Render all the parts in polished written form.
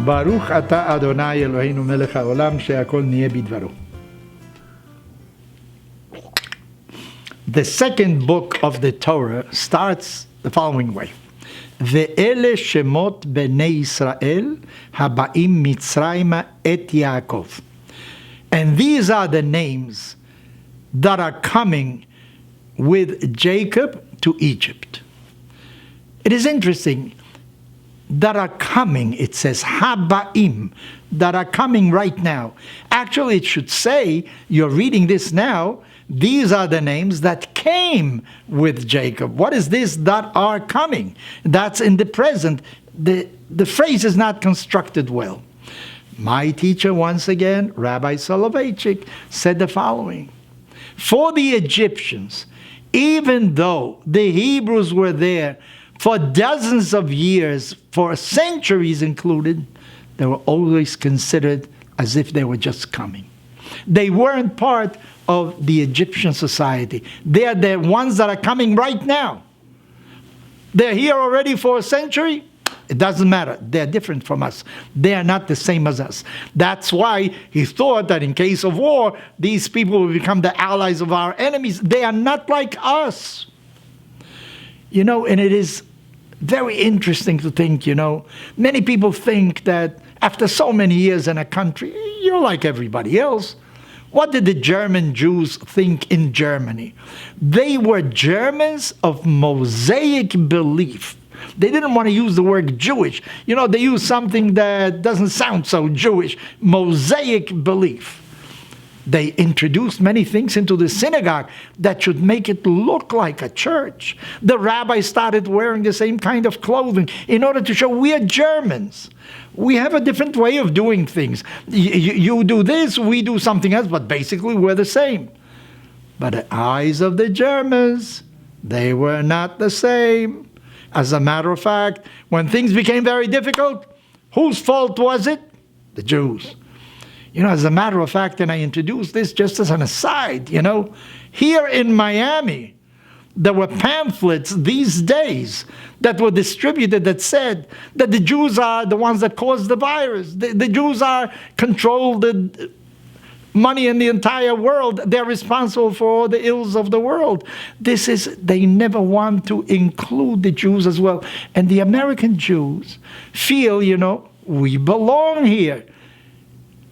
Baruch ata Adonai Eloheinu melech haolam she'akol niyeh bidvaro. The second book of the Torah starts the following way. Ve'ele shemot bnei Yisrael haba'im Mitzrayma et Yaakov. And these are the names that are coming with Jacob to Egypt. It is interesting. That are coming, it says, haba'im, that are coming right now. Actually, it should say, you're reading this now, these are the names that came with Jacob. What is this that are coming? That's in the present. The phrase is not constructed well. My teacher, once again, Rabbi Soloveitchik, said the following. For the Egyptians, even though the Hebrews were there for dozens of years, for centuries included, they were always considered as if they were just coming. They weren't part of the Egyptian society. They are the ones that are coming right now. They're here already for a century. It doesn't matter. They're different from us. They are not the same as us. That's why he thought that in case of war, these people will become the allies of our enemies. They are not like us. You know, and it is very interesting to think, you know, many people think that after so many years in a country, you're like everybody else. What did the German Jews think in Germany? They were Germans of Mosaic belief. They didn't want to use the word Jewish. You know, they used something that doesn't sound so Jewish. Mosaic belief. They introduced many things into the synagogue that should make it look like a church. The rabbis started wearing the same kind of clothing in order to show we are Germans. We have a different way of doing things. You do this, we do something else, but basically we're the same. But the eyes of the Germans, they were not the same. As a matter of fact, when things became very difficult, whose fault was it? The Jews. You know, as a matter of fact, and I introduced this just as an aside, you know, here in Miami, there were pamphlets these days that were distributed that said that the Jews are the ones that caused the virus. The Jews control the money in the entire world. They're responsible for all the ills of the world. They never want to include the Jews as well. And the American Jews feel, you know, we belong here.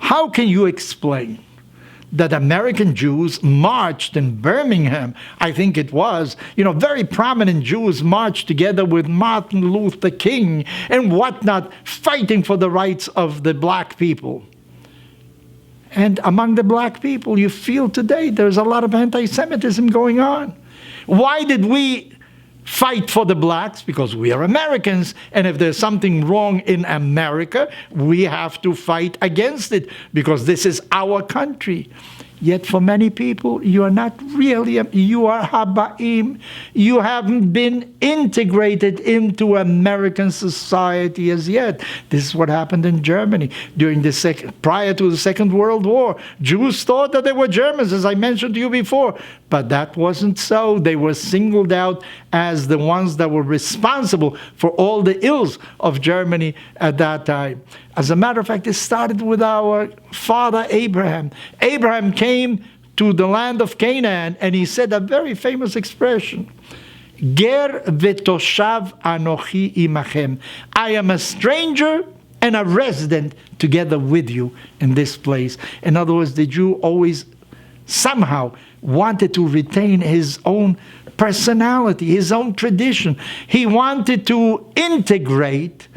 How can you explain that American Jews marched in Birmingham, I think it was, you know, very prominent Jews marched together with Martin Luther King and whatnot, fighting for the rights of the black people. And among the black people, you feel today there's a lot of anti-Semitism going on. Why did we fight for the blacks? Because we are Americans, and if there's something wrong in America, we have to fight against it, because this is our country. Yet for many people, you are not really, you are Haba'im. You haven't been integrated into American society as yet. This is what happened in Germany prior to the Second World War. Jews thought that they were Germans, as I mentioned to you before, but that wasn't so. They were singled out as the ones that were responsible for all the ills of Germany at that time. As a matter of fact, it started with our father Abraham. Abraham came to the land of Canaan, and he said a very famous expression, Ger v'toshav anochi imachem. I am a stranger and a resident together with you in this place. In other words, the Jew always somehow wanted to retain his own personality, his own tradition. He wanted to integrate,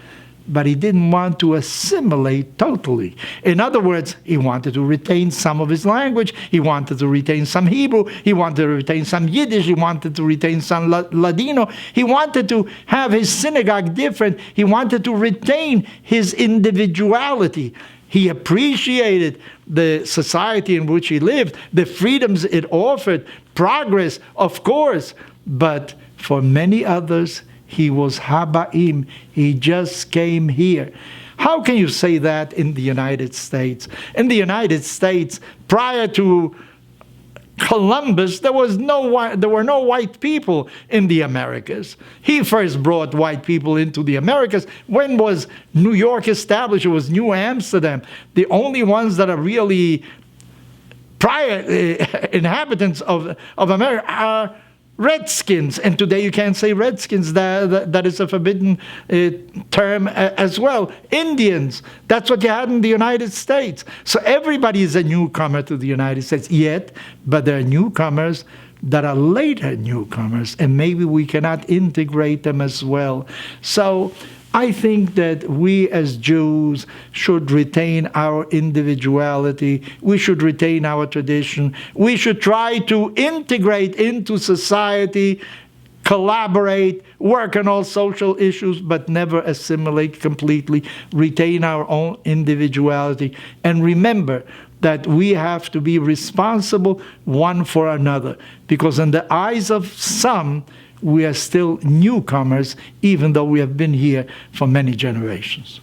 but he didn't want to assimilate totally. In other words, he wanted to retain some of his language. He wanted to retain some Hebrew. He wanted to retain some Yiddish. He wanted to retain some Ladino. He wanted to have his synagogue different. He wanted to retain his individuality. He appreciated the society in which he lived, the freedoms it offered, progress, of course. But for many others, he was Haba'im. He just came here. How can you say that in the United States? In the United States, prior to Columbus, there were no white people in the Americas. He first brought white people into the Americas. When was New York established? It was New Amsterdam. The only ones that are really prior inhabitants of America are Redskins, and today you can't say Redskins. That is a forbidden term as well. Indians, that's what you had in the United States. So everybody is a newcomer to the United States, but there are newcomers that are later newcomers, and maybe we cannot integrate them as well. So I think that we as Jews should retain our individuality. We should retain our tradition. We should try to integrate into society, collaborate, work on all social issues, but never assimilate completely. Retain our own individuality. And remember that we have to be responsible one for another, because in the eyes of some, we are still newcomers, even though we have been here for many generations.